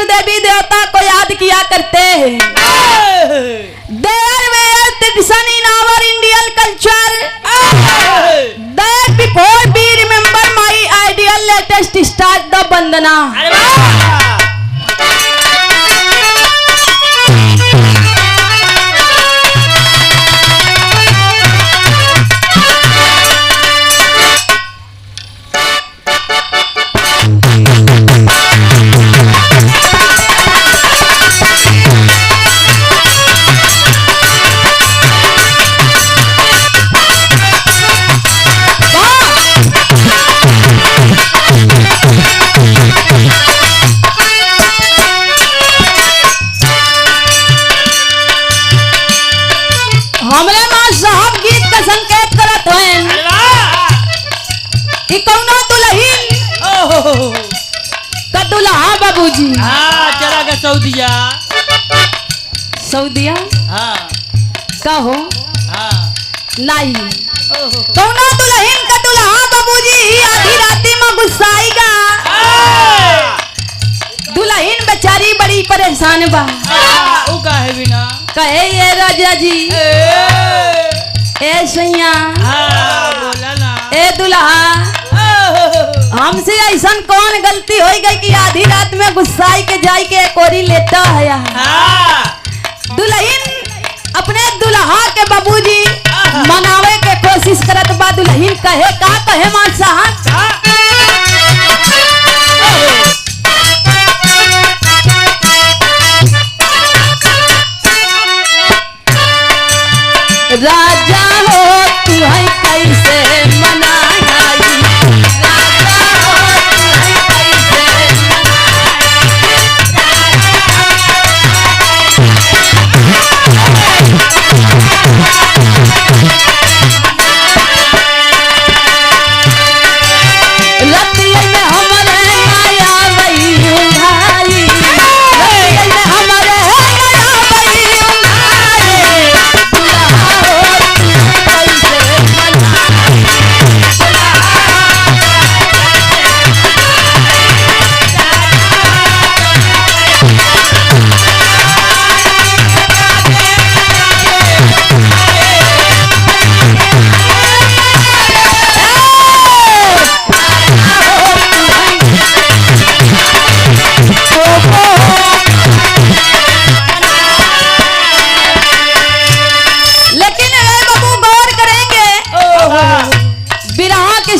देवी देवता को याद किया करते हैं। There were tradition in our Indian culture, that before we remember my ideal latest start the vandana. हमरे मां साहब गीत का संकेत करत हैं कि कौनो दुल्हन का दुल्हा बाबूजी चला गया सऊदिया। सऊदिया का हो नहीं, कौनो दुल्हन का दुल्हा बाबूजी आधी राती में गुस्साएगा। दुल्हन बेचारी बड़ी परेशान बा। ऊ काहे बिना कहे ये राजा जी ए सैया बोला ना ए दुल्हा, हमसे ऐसा कौन गलती हो गई कि आधी रात में गुस्साई के जाई के कोरी लेता है। दुल्हन अपने दुल्हा के बाबूजी मनावे के कोशिश करत बा। दुल्हन कहे का कहे मां साहब, राजा हो तू है कैसे मनाई, राजा हो तू है कैसे रतिया में हमरे माया वही उंघाई, रतिया में हमरे माया वही उंघाई।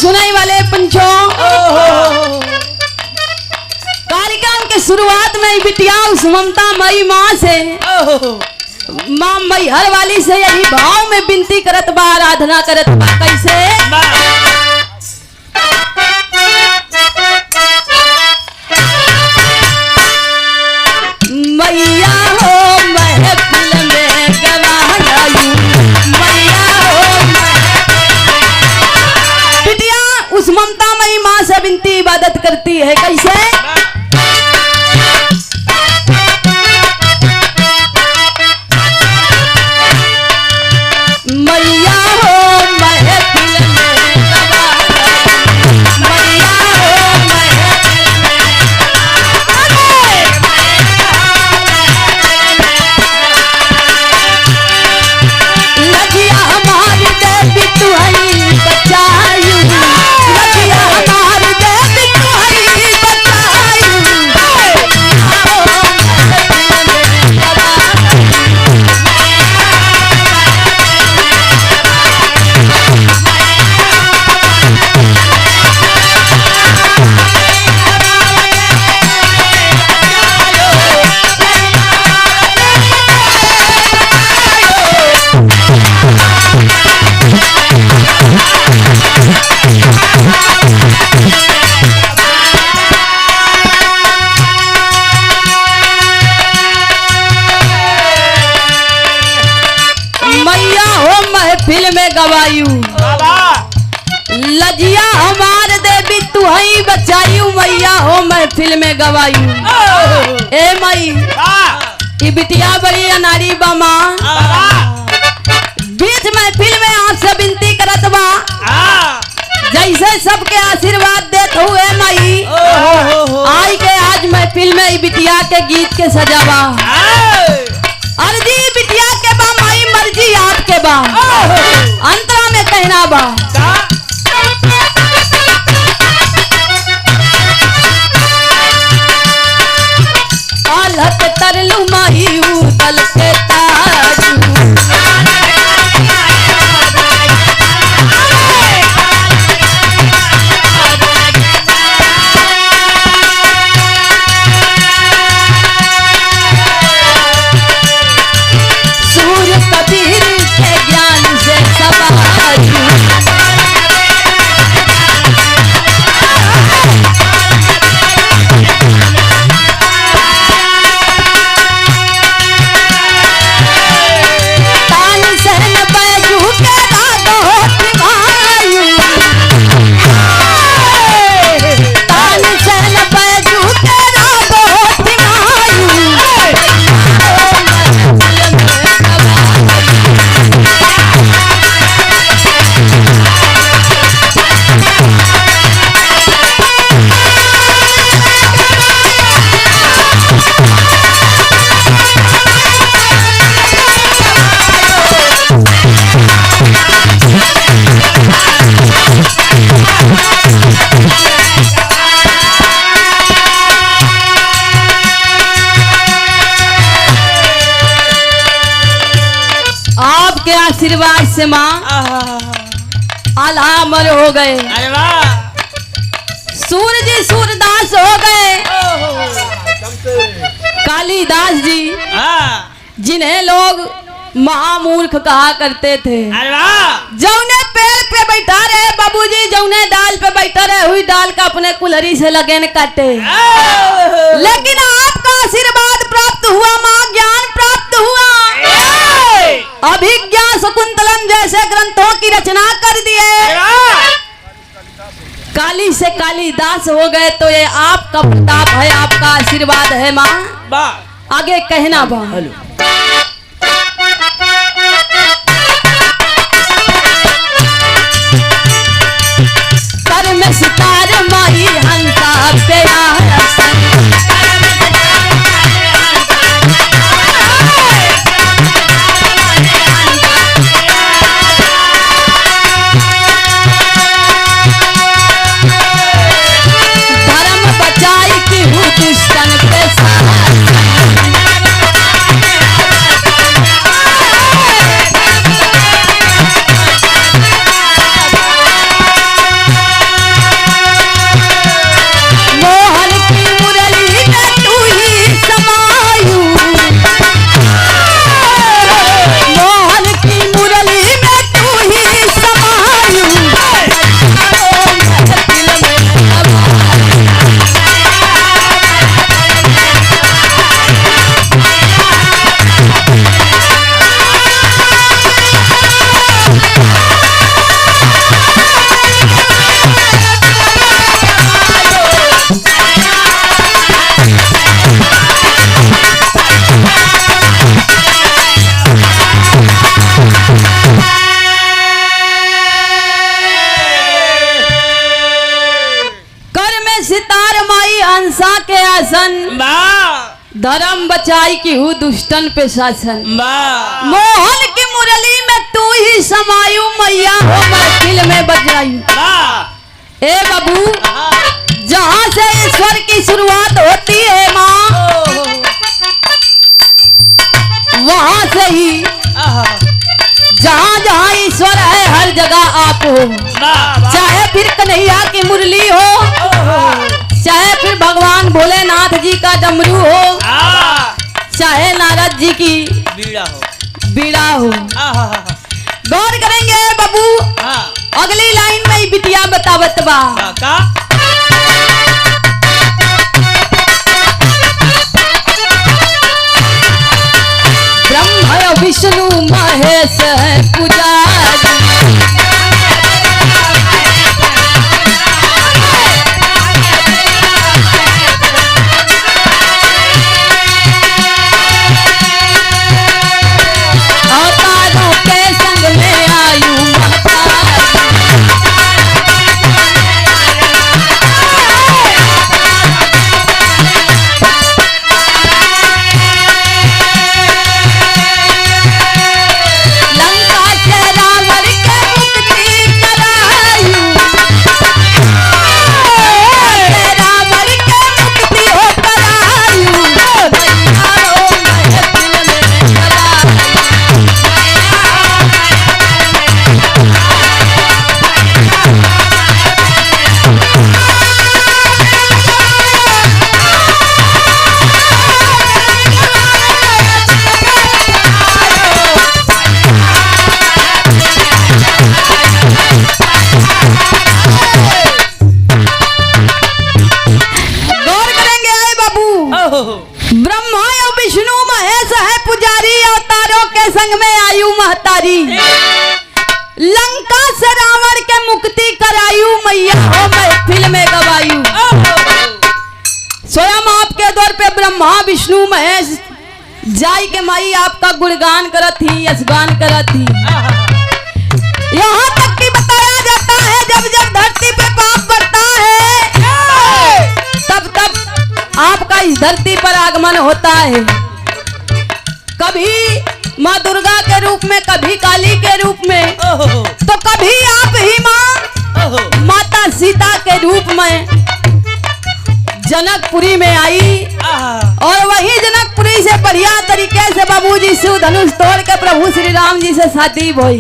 सुनाई वाले पंचों, कार्यक्रम के शुरुआत में बिटिया उस ममता मई माँ से माँ मई हर वाली से यही भाव में विनती करत बा, आराधना करत बा। कैसे मैया हो महफिल में गवाई, मैया हो बिटिया उस ममता मई माँ से विनती इबादत करती है। कैसे मैया हो महफिल में गवाई, मैया हो महफिल में लजिया हमारी देवी तू है बचायू, लजिया हमारी देवी तू है बचायू। मैया हो महफिल में गवायू, लजिया हमार देवी तू ही बचायू, मैया हो महफिल में गवायू। ए मई की बिटिया बड़ी अनारी बामा, बीच महफिल में आपसे विनती करत बा, जैसे सबके आशीर्वाद देत हुए मई आई के आज आज महफिल में ई बिटिया के गीत के सजावा अर्जी बिटिया के बा माई मर्जी आपके बा अंतरा में कहना बा आलत तरलू माही उतल के ताजू सूर्य कबीर के ज्ञान से सवाजू आपके आशीर्वाद से माँ आलामर हो गए अरे वाह सूरज सूरदास हो गए कालिदास जी जिन्हें लोग महामूर्ख कहा करते थे अरे वाह जौने पेड़ पे बैठा रहे बाबूजी जौने डाल पे बैठा रहे हुई डाल का अपने कुल्हड़ी से लगन काटे लेकिन आपका आशीर्वाद प्राप्त हुआ माँ ज्ञान प्राप्त हुआ अभिज्ञा शकुंतलम जैसे ग्रंथों की रचना कर दिए काली से कालिदास हो गए तो ये आपका प्रताप है आपका आशीर्वाद है माँ आगे कहना बा कर में सितार माई हंसा पे धर्म बचाई की हूँ दुष्टन पे मोहन की मुरली में तू ही समायू मोहन की मुरली में तू ही समायू दिल में कर में सितार माई हंसा के आसन धर्म बचाई की हूँ दुष्टन पे शासन मोहन की मुरली में तू ही समायू मैया हो महफिल में बजाई ए बाबू जहाँ से ईश्वर की शुरुआत होती है माँ वहाँ से ही जहाँ जहाँ ईश्वर है हर जगह आप हो चाहे फिर कन्हैया की मुरली हो चाहे फिर भगवान भोलेनाथ जी का डमरू हो चाहे नारद जी की बीड़ा हो गौर करेंगे बाबू अगली लाइन में ही बिटिया बतावत बा ब्रह्मा विष्णु महेश पुजारी अवतारों के संग में आयु माता के संग में आयु महतारी, लंका से रावण के मुक्ति करायु मैया हो महफिल में गवायु। स्वयं आपके दौर पे ब्रह्मा विष्णु महेश जाई के माई आपका गुणगान करत ही, यशगान करत ही। यहाँ तक कि बताया जाता है जब जब धरती पे पाप बढ़ता है तब तब आपका इस धरती पर आगमन होता है। कभी माँ दुर्गा के रूप में, कभी काली के रूप में, तो कभी आप ही माँ माता सीता के रूप में जनकपुरी में आई और वही जनकपुरी से बढ़िया तरीके से बाबूजी शिव धनुष तोड़ के प्रभु श्री राम जी से शादी हुई।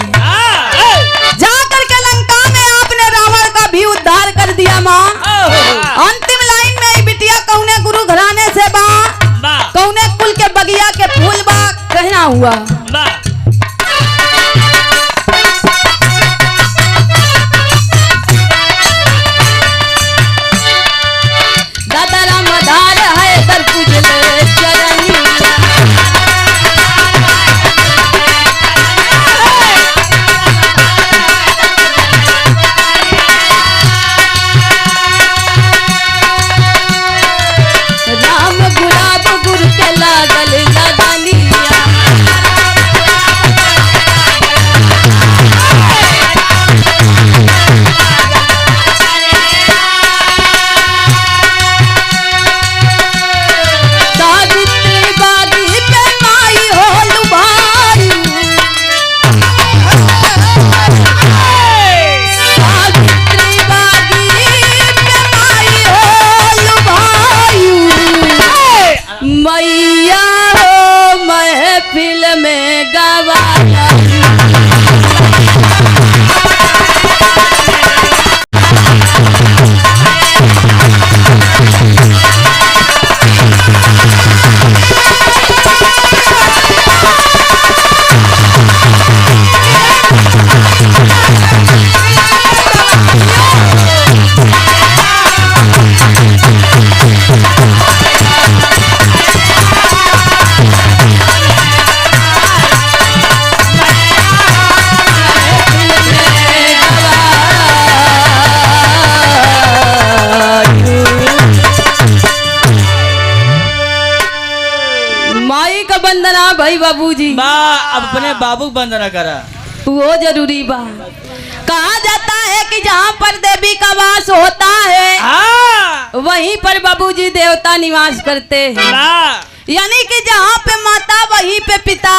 जाकर के लंका में आपने रावण का भी उद्धार कर दिया माँ। अंतिम लाइन में ही बिटिया कौने गुरु घराने से बा, कौने कुल के बगिया के फूल बा कहना हुआ। दादा राम धार है दर पूजले चरनिया। राम गुलाब गुर के लागल लगनिया। सावित्री बागी पे माई हो लुभाई। सावित्री बागी पे माई हो लुभाई। मैया हो महफिल में गवाया। माई का वंदना भाई बाबूजी, बा अब अपने बाबू को वंदना करा। वो जरूरी बा। कहा जाता है कि जहाँ पर देवी का वास होता है वहीं पर बाबूजी देवता निवास करते हैं। यानी कि जहाँ पे माता वहीं पे पिता।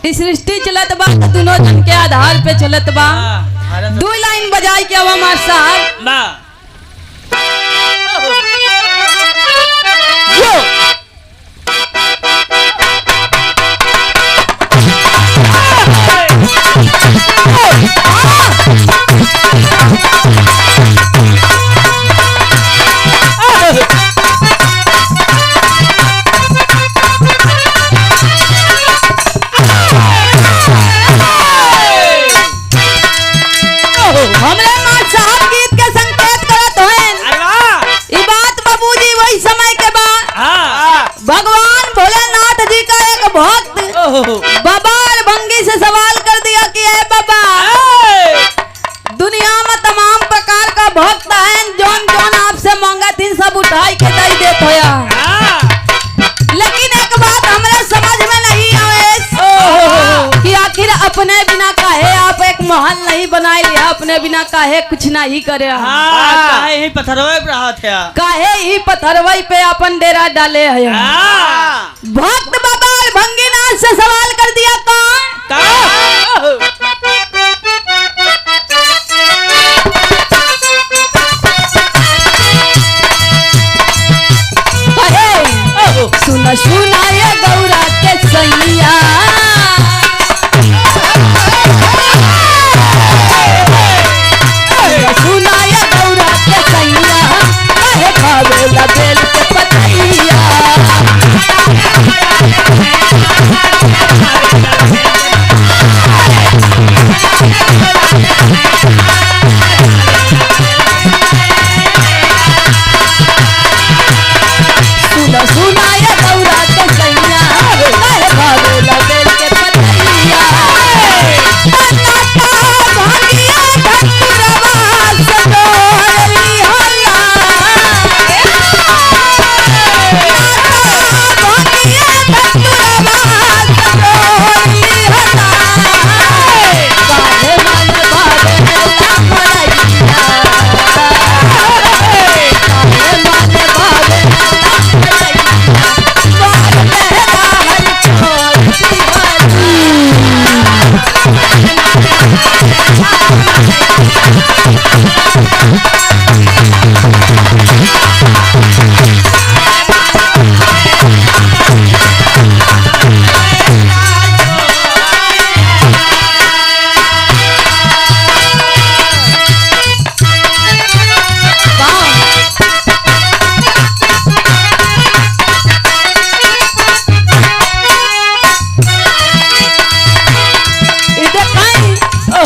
इस सृष्टि चलत बा दोनों जन के आधार पे चलत बा। दो लाइन बजाई के हवा मार साहब। हमरे माँ साहब गीत के संकेत करत हैं। ई बात बाबूजी वही समय के बाद भगवान भोलेनाथ जी का एक भक्त बाबा भंगी से सवाल कर दिया कि है बाबा, दुनिया में तमाम प्रकार का भक्त है, जोन जोन आपसे मांगा थी सब उठाई के दई देत होया, लेकिन एक बात हमरे समझ में नहीं आवे कि आखिर अपने बिना काहे आप एक महल नहीं बनाए लिया, अपने बिना काहे कुछ नहीं करे, काहे ही पत्थरवे पे रहा था, काहे ही पत्थरवई पे अपन डेरा डाले है। भक्त बाबा भंगीनाथ से सवाल कर दिया सुना सुना ये गौरा के सैया, सुना ये गौरा के सैया, काहे खावेला बेल के पतैया। सुना सुना ये गौरा के सैया, काहे खावेला बेल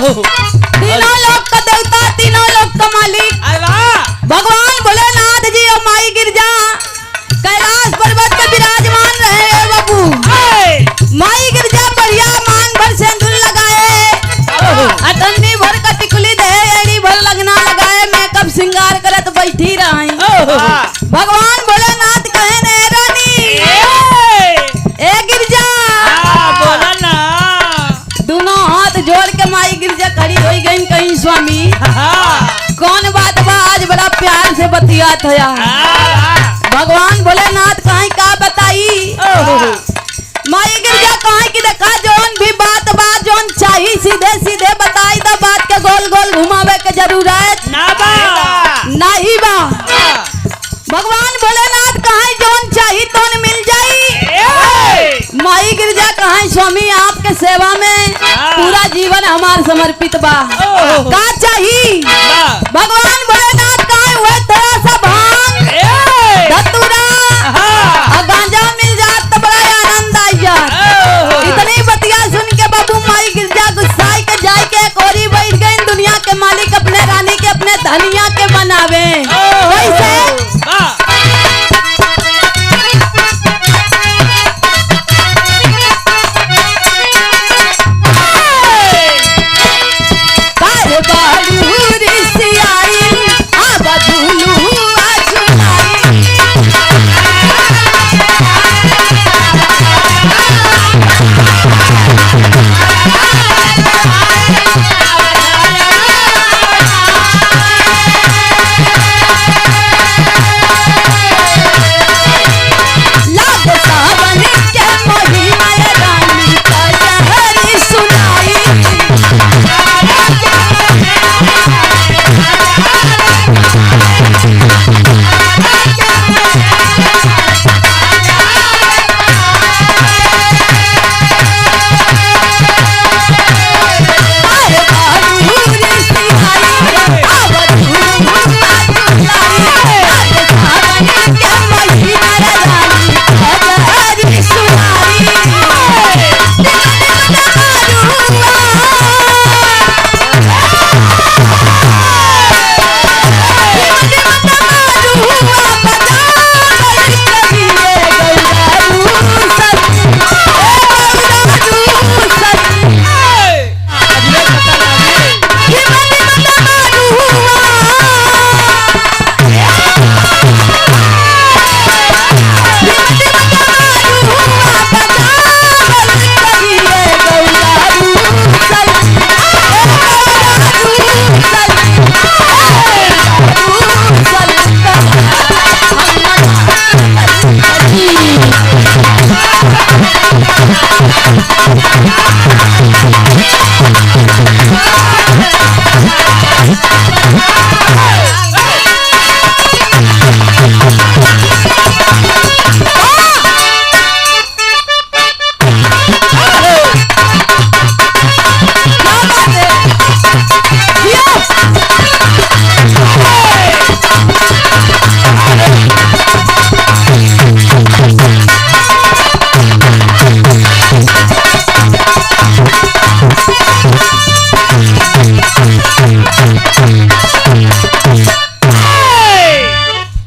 तीनों लोक का देवता, तीनों लोक का मालिक अरे वाह भगवान भोलेनाथ जी और माई गिरजा कैलाश पर्वत पे विराजमान रहे हैं बाबू। माई गिरजा बढ़िया मांग भर सिंदूर लगाए, अतन्नी भर का टिकुली दे, एड़ी भर लगना लगाए, मेकअप श्रृंगार करत बैठी रही। भगवान भोलेनाथ कहे ने रानी ए गिरजा, बोला ना। दोनों हाथ जोड़ के माई गिरजा खड़ी हो गई। कहीं स्वामी कौन बात बा, आज बड़ा प्यार से बतियात होया। भगवान भोलेनाथ कहीं का बताई, माई गिरजा कहीं की देखा जोन भी बात जोन चाहिए सीधे सीधे बताई दा, बात के गोल गोल घुमावे के जरूरत नहीं बा। भगवान भोलेनाथ कहीं जोन चाहिए तोन मिल जाई। माई गिरजा कहीं स्वामी आपके सेवा में पूरा जीवन हमार समर्पित बा, का चाहिए। भगवान